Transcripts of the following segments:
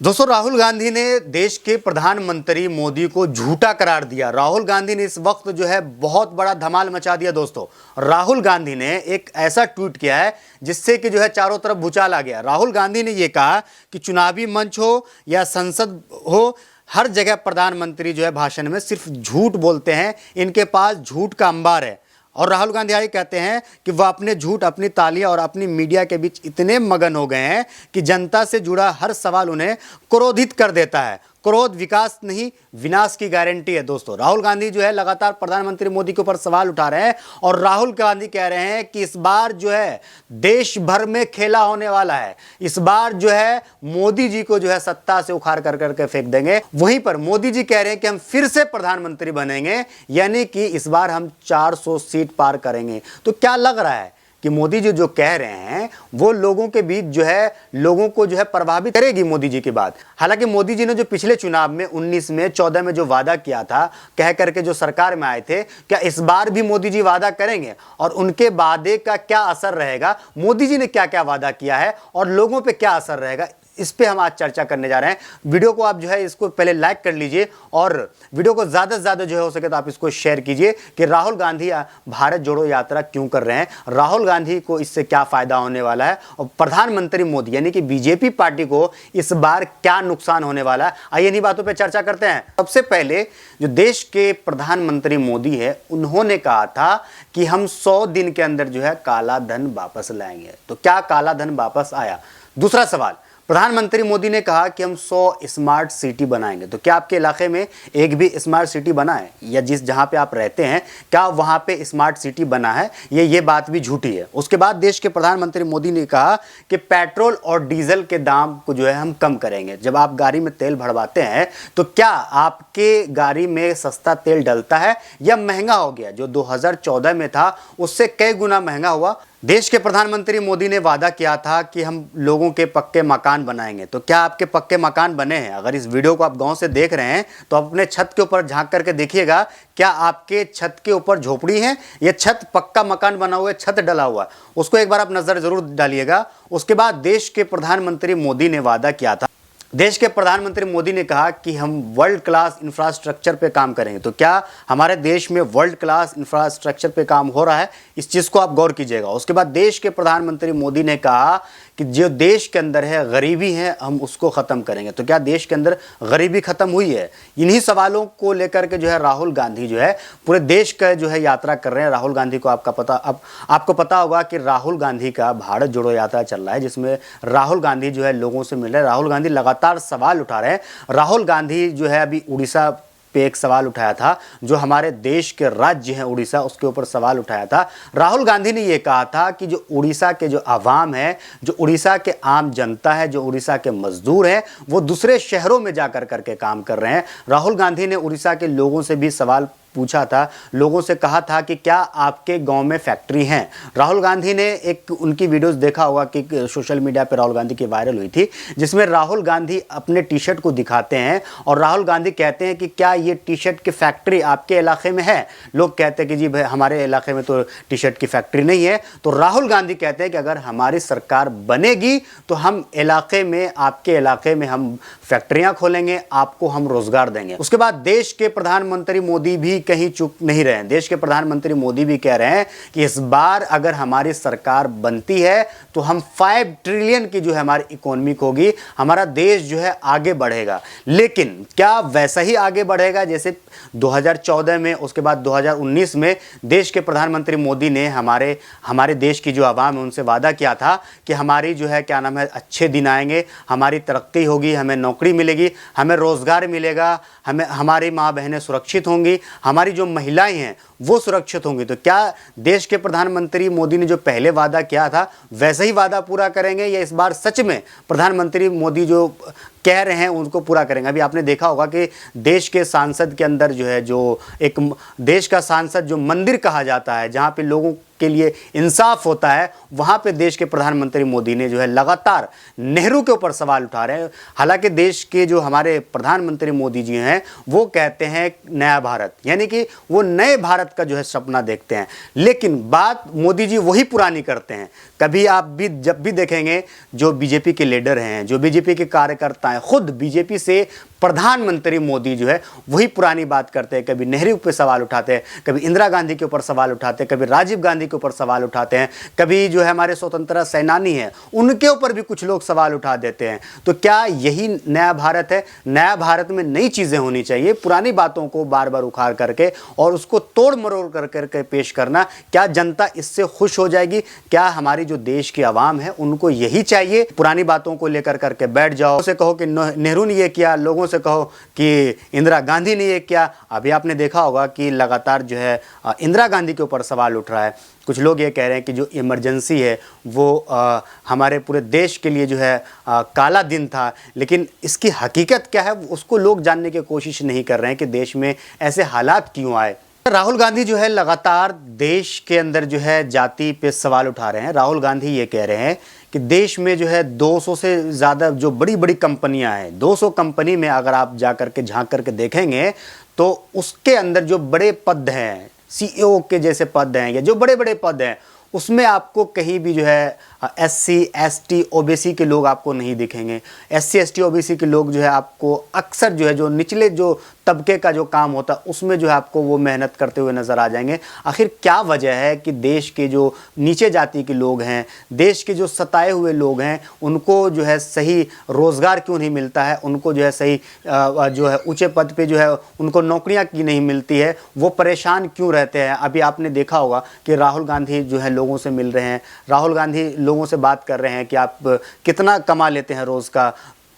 दोस्तों, राहुल गांधी ने देश के प्रधानमंत्री मोदी को झूठा करार दिया। राहुल गांधी ने इस वक्त जो है बहुत बड़ा धमाल मचा दिया। दोस्तों, राहुल गांधी ने एक ऐसा ट्वीट किया है जिससे कि जो है चारों तरफ भूचाल आ गया। राहुल गांधी ने यह कहा कि चुनावी मंच हो या संसद हो, हर जगह प्रधानमंत्री जो है भाषण में सिर्फ झूठ बोलते हैं, इनके पास झूठ का अंबार है। और राहुल गांधी आगे कहते हैं कि वह अपने झूठ, अपनी तालियां और अपनी मीडिया के बीच इतने मगन हो गए हैं कि जनता से जुड़ा हर सवाल उन्हें क्रोधित कर देता है। क्रोध विकास नहीं, विनाश की गारंटी है। दोस्तों, राहुल गांधी जो है लगातार प्रधानमंत्री मोदी के ऊपर सवाल उठा रहे हैं और राहुल गांधी कह रहे हैं कि इस बार जो है देश भर में खेला होने वाला है। इस बार जो है मोदी जी को जो है सत्ता से उखाड़ कर करके फेंक देंगे। वहीं पर मोदी जी कह रहे हैं कि हम फिर से प्रधानमंत्री बनेंगे, यानी कि इस बार हम 400 सीट पार करेंगे। तो क्या लग रहा है कि मोदी जी जो कह रहे हैं वो लोगों के बीच जो है लोगों को जो है प्रभावित करेगी मोदी जी की बात। हालांकि मोदी जी ने जो पिछले चुनाव में 19 में 14 में जो वादा किया था, कह करके जो सरकार में आए थे, क्या इस बार भी मोदी जी वादा करेंगे और उनके वादे का क्या असर रहेगा, मोदी जी ने क्या क्या वादा किया है और लोगों पे क्या असर रहेगा, इस पे हम आज चर्चा करने जा रहे हैं। वीडियो को आप जो है इसको पहले लाइक कर लीजिए और वीडियो को ज़्यादा से ज़्यादा जो है हो सके तो आप इसको शेयर कीजिए कि राहुल गांधी भारत जोड़ो यात्रा क्यों कर रहे हैं, राहुल गांधी को इससे क्या फ़ायदा होने वाला है और प्रधानमंत्री मोदी यानी कि बीजेपी पार्टी को इस बार क्या नुकसान होने वाला है। आइए इन्हीं बातों पर चर्चा करते हैं। सबसे पहले जो देश के प्रधानमंत्री मोदी है, उन्होंने कहा था कि हम 100 दिन के अंदर जो है काला धन वापस लाएंगे। तो क्या काला धन वापस आया? दूसरा सवाल, प्रधानमंत्री मोदी ने कहा कि हम 100 स्मार्ट सिटी बनाएंगे। तो क्या आपके इलाके में एक भी स्मार्ट सिटी बना है, या जहां पे आप रहते हैं क्या वहां पे स्मार्ट सिटी बना है? ये बात भी झूठी है। उसके बाद देश के प्रधानमंत्री मोदी ने कहा कि पेट्रोल और डीजल के दाम को जो है हम कम करेंगे। जब आप गाड़ी में तेल भरवाते हैं तो क्या आपके गाड़ी में सस्ता तेल डलता है या महंगा हो गया? जो 2014 में था उससे कई गुना महंगा हुआ। देश के प्रधानमंत्री मोदी ने वादा किया था कि हम लोगों के पक्के मकान बनाएंगे। तो क्या आपके पक्के मकान बने हैं? अगर इस वीडियो को आप गांव से देख रहे हैं तो आप अपने छत के ऊपर झांक करके देखिएगा, क्या आपके छत के ऊपर झोपड़ी है या छत पक्का मकान बना हुआ है, छत डला हुआ है? उसको एक बार आप नजर जरूर डालिएगा। उसके बाद देश के प्रधानमंत्री मोदी ने वादा किया था, देश के प्रधानमंत्री मोदी ने कहा कि हम वर्ल्ड क्लास इंफ्रास्ट्रक्चर पे काम करेंगे। तो क्या हमारे देश में वर्ल्ड क्लास इंफ्रास्ट्रक्चर पे काम हो रहा है? इस चीज़ को आप गौर कीजिएगा। उसके बाद देश के प्रधानमंत्री मोदी ने कहा कि जो देश के अंदर है गरीबी है, हम उसको ख़त्म करेंगे। तो क्या देश के अंदर गरीबी ख़त्म हुई है? इन्हीं सवालों को लेकर के जो है राहुल गांधी जो है पूरे देश का जो है यात्रा कर रहे हैं। राहुल गांधी को आपको पता होगा कि राहुल गांधी का भारत जोड़ो यात्रा चल रहा है, जिसमें राहुल गांधी जो है लोगों से मिल रहे हैं। राहुल गांधी लगातार सवाल उठा रहे हैं। राहुल गांधी जो है अभी उड़ीसा पे एक सवाल उठाया था, जो हमारे देश के राज्य हैं उड़ीसा, उसके ऊपर सवाल उठाया था। राहुल गांधी ने यह कहा था कि जो उड़ीसा के जो आवाम है, जो उड़ीसा के आम जनता है, जो उड़ीसा के मजदूर हैं, वो दूसरे शहरों में जाकर करके काम कर रहे हैं। राहुल गांधी ने उड़ीसा के लोगों से भी सवाल पूछा था, लोगों से कहा था कि क्या आपके गांव में फैक्ट्री हैं? राहुल गांधी ने एक उनकी वीडियोस देखा होगा कि सोशल मीडिया पर राहुल गांधी की वायरल हुई थी, जिसमें राहुल गांधी अपने टी शर्ट को दिखाते हैं और राहुल गांधी कहते हैं कि क्या ये टी शर्ट की फैक्ट्री आपके इलाके में है? लोग कहते हैं कि जी भाई हमारे इलाके में तो टी शर्ट की फैक्ट्री नहीं है। तो राहुल गांधी कहते हैं कि अगर हमारी सरकार बनेगी तो हम इलाके में, आपके इलाके में हम फैक्ट्रियां खोलेंगे, आपको हम रोजगार देंगे। उसके बाद देश के प्रधानमंत्री मोदी भी कहीं चुप नहीं रहे। देश के प्रधानमंत्री मोदी भी कह रहे हैं कि इस बार अगर हमारी सरकार बनती है तो हम 5 ट्रिलियन की जो है हमारी इकोनॉमी होगी, हमारा देश जो है आगे बढ़ेगा। लेकिन क्या वैसा ही आगे बढ़ेगा जैसे 2014 में, उसके बाद 2019 में देश के प्रधानमंत्री मोदी ने हमारे देश की जो आवाम है उनसे वादा किया था कि हमारी जो है क्या नाम है अच्छे दिन आएंगे, हमारी तरक्की होगी, हमें नौकरी मिलेगी, हमें रोजगार मिलेगा, हमारी माँ बहनें सुरक्षित होंगी, हमारी जो महिलाएं हैं वो सुरक्षित होंगी। तो क्या देश के प्रधानमंत्री मोदी ने जो पहले वादा किया था वैसा ही वादा पूरा करेंगे, या इस बार सच में प्रधानमंत्री मोदी जो कह रहे हैं उनको पूरा करेंगे? अभी आपने देखा होगा कि देश के सांसद के अंदर जो है, जो एक देश का सांसद जो मंदिर कहा जाता है, जहाँ पे लोगों के लिए इंसाफ होता है, वहाँ पे देश के प्रधानमंत्री मोदी ने जो है लगातार नेहरू के ऊपर सवाल उठा रहे हैं। हालांकि देश के जो हमारे प्रधानमंत्री मोदी जी हैं वो कहते हैं नया भारत, यानी कि वो नए भारत भारत का जो है सपना देखते हैं। लेकिन बात मोदी जी वही पुरानी करते हैं। कभी आप भी जब भी देखेंगे जो बीजेपी के लीडर हैं, जो बीजेपी के कार्यकर्ता हैं, खुद बीजेपी से प्रधानमंत्री मोदी जो है वही पुरानी बात करते हैं। कभी नेहरू पे सवाल उठाते हैं, कभी इंदिरा गांधी के ऊपर सवाल उठाते हैं, कभी राजीव गांधी के ऊपर सवाल उठाते हैं, कभी जो है हमारे स्वतंत्रता सेनानी हैं उनके ऊपर भी कुछ लोग सवाल उठा देते हैं। तो क्या यही नया भारत है? नया भारत में नई चीज़ें होनी चाहिए, पुरानी बातों को बार बार उखाड़ करके और उसको तोड़ मरोड़ कर करके पेश करना। क्या जनता इससे खुश हो जाएगी? क्या हमारी जो देश की आवाम है उनको यही चाहिए? पुरानी बातों को लेकर करके बैठ जाओ, उसे कहो कि नेहरू ने ये किया, लोगों से कहो कि इंदिरा गांधी ने ये किया। अभी आपने देखा होगा कि लगातार जो है इंदिरा गांधी के ऊपर सवाल उठ रहा है। कुछ लोग ये कह रहे हैं कि जो इमरजेंसी है वो हमारे पूरे देश के लिए जो है काला दिन था, लेकिन इसकी हकीकत क्या है उसको लोग जानने की कोशिश नहीं कर रहे हैं कि देश में ऐसे हालात क्यों आए। राहुल गांधी जो है लगातार देश के अंदर जो है जाति पे सवाल उठा रहे हैं। राहुल गांधी ये कह रहे हैं कि देश में जो है 200 से ज़्यादा जो बड़ी बड़ी कंपनियां हैं, 200 कंपनी में अगर आप जा करके झांक करके देखेंगे तो उसके अंदर जो बड़े पद हैं, CEO के जैसे पद हैं या जो बड़े बड़े पद हैं, उसमें आपको कहीं भी जो है SC ST OBC के लोग आपको नहीं दिखेंगे। SC ST OBC के लोग जो है आपको अक्सर जो है जो निचले जो तबके का जो काम होता है उसमें जो है आपको वो मेहनत करते हुए नज़र आ जाएंगे। आखिर क्या वजह है कि देश के जो नीचे जाति के लोग हैं, देश के जो सताए हुए लोग हैं, उनको जो है सही रोज़गार क्यों नहीं मिलता है, उनको जो है सही जो है ऊंचे पद पे जो है उनको नौकरियां क्यों नहीं मिलती है, वो परेशान क्यों रहते हैं। अभी आपने देखा होगा कि राहुल गांधी जो है लोगों से मिल रहे हैं, राहुल गांधी लोगों से बात कर रहे हैं कि आप कितना कमा लेते हैं रोज़ का,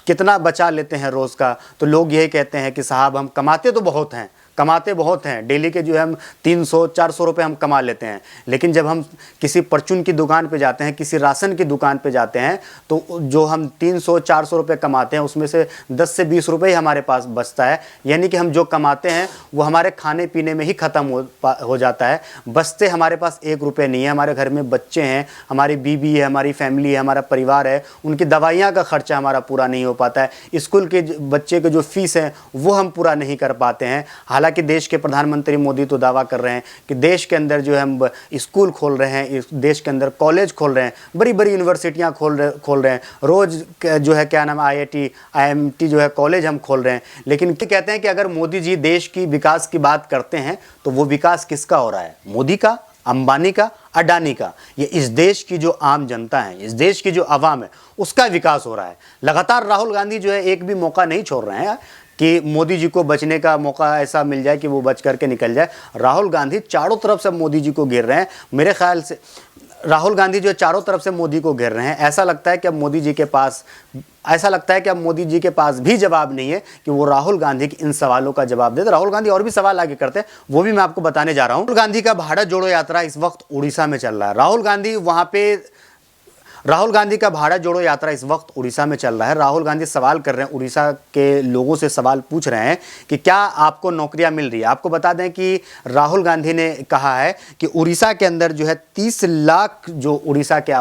कितना बचा लेते हैं रोज़ का। तो लोग यही कहते हैं कि साहब हम कमाते तो बहुत हैं, कमाते बहुत हैं, डेली के जो है हम 300-400 रुपये हम कमा लेते हैं, लेकिन जब हम किसी परचून की दुकान पे जाते हैं, किसी राशन की दुकान पे जाते हैं, तो जो हम 300-400 रुपये कमाते हैं उसमें से 10 से 20 रुपये ही हमारे पास बचता है। यानी कि हम जो कमाते हैं वो हमारे खाने पीने में ही ख़त्म हो जाता है, बचते हमारे पास 1 रुपये नहीं है। हमारे घर में बच्चे हैं, हमारी बीवी है, हमारी फैमिली है, हमारा परिवार है, उनकी दवाइयाँ का खर्चा हमारा पूरा नहीं हो पाता है, स्कूल के बच्चे के जो फीस हैं वो हम पूरा नहीं कर पाते हैं। हालांकि देश के प्रधानमंत्री मोदी तो दावा कर रहे हैं कि देश के अंदर जो है हम स्कूल खोल रहे हैं, देश के अंदर कॉलेज खोल रहे हैं, बड़ी बड़ी यूनिवर्सिटियां खोल रहे हैं, रोज़ जो है क्या नाम IIT IMT जो है कॉलेज हम खोल रहे हैं। लेकिन कहते हैं कि अगर मोदी जी देश की विकास की बात करते हैं तो वो विकास किसका हो रहा है? मोदी का, अंबानी का, अडानी का? ये इस देश की जो आम जनता है, इस देश की जो आवाम है, उसका विकास हो रहा है। लगातार राहुल गांधी जो है एक भी मौका नहीं छोड़ रहे हैं कि मोदी जी को बचने का मौका ऐसा मिल जाए कि वो बच करके निकल जाए। राहुल गांधी चारों तरफ से मोदी जी को घेर रहे हैं। मेरे ख्याल से राहुल गांधी जो चारों तरफ से मोदी को घेर रहे हैं। ऐसा लगता है कि अब मोदी जी के पास भी जवाब नहीं है कि वो राहुल गांधी के इन सवालों का जवाब दे। तो राहुल गांधी और भी सवाल आगे करते हैं, वो भी मैं आपको बताने जा रहा हूं। राहुल गांधी का भारत जोड़ो यात्रा इस वक्त उड़ीसा में चल रहा है। राहुल गांधी का भारत जोड़ो यात्रा इस वक्त उड़ीसा में चल रहा है। राहुल गांधी सवाल कर रहे हैं, उड़ीसा के लोगों से सवाल पूछ रहे हैं कि क्या आपको नौकरियां मिल रही है। आपको बता दें कि राहुल गांधी ने कहा है कि उड़ीसा के अंदर जो है 30 लाख जो उड़ीसा के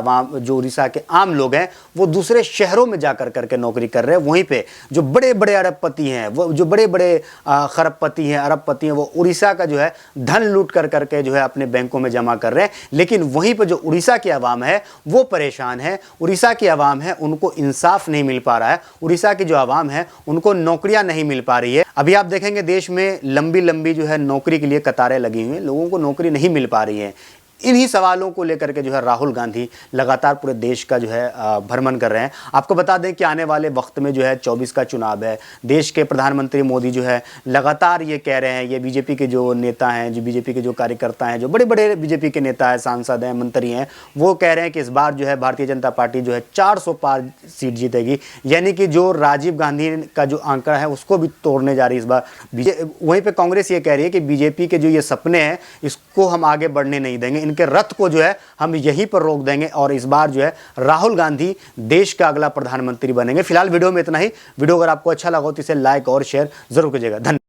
आम लोग हैं वो दूसरे शहरों में जाकर करके नौकरी कर रहे हैं। वहीं पे जो बड़े बड़े अरबपति हैं, वो जो बड़े बड़े खरबपति हैं, अरबपति हैं, वो उड़ीसा का जो है धन लूट कर करके जो है अपने बैंकों में जमा कर रहे हैं। लेकिन वहीं पर जो उड़ीसा की आवाम है वो परेशान है। उड़ीसा की आवाम है उनको इंसाफ नहीं मिल पा रहा है। उड़ीसा की जो आवाम है उनको नौकरियां नहीं मिल पा रही है। अभी आप देखेंगे देश में लंबी लंबी जो है नौकरी के लिए कतारें लगी हुई हैं, लोगों को नौकरी नहीं मिल पा रही है। इन्हीं सवालों को लेकर के जो है राहुल गांधी लगातार पूरे देश का जो है भ्रमण कर रहे हैं। आपको बता दें कि आने वाले वक्त में जो है 24 का चुनाव है। देश के प्रधानमंत्री मोदी जो है लगातार ये कह रहे हैं, ये बीजेपी के जो नेता हैं, जो बीजेपी के जो कार्यकर्ता हैं, जो बड़े बड़े बीजेपी के नेता हैं, सांसद हैं, मंत्री हैं, वो कह रहे हैं कि इस बार जो है भारतीय जनता पार्टी जो है 400 पार सीट जीतेगी। यानी कि जो राजीव गांधी का जो आंकड़ा है उसको भी तोड़ने जा रही है इस बार। वहीं पर कांग्रेस ये कह रही है कि बीजेपी के जो ये सपने हैं इसको हम आगे बढ़ने नहीं देंगे, के रथ को जो है हम यहीं पर रोक देंगे और इस बार जो है राहुल गांधी देश का अगला प्रधानमंत्री बनेंगे। फिलहाल वीडियो में इतना ही। वीडियो अगर आपको अच्छा लगा हो तो इसे लाइक और शेयर जरूर कीजिएगा। धन्यवाद।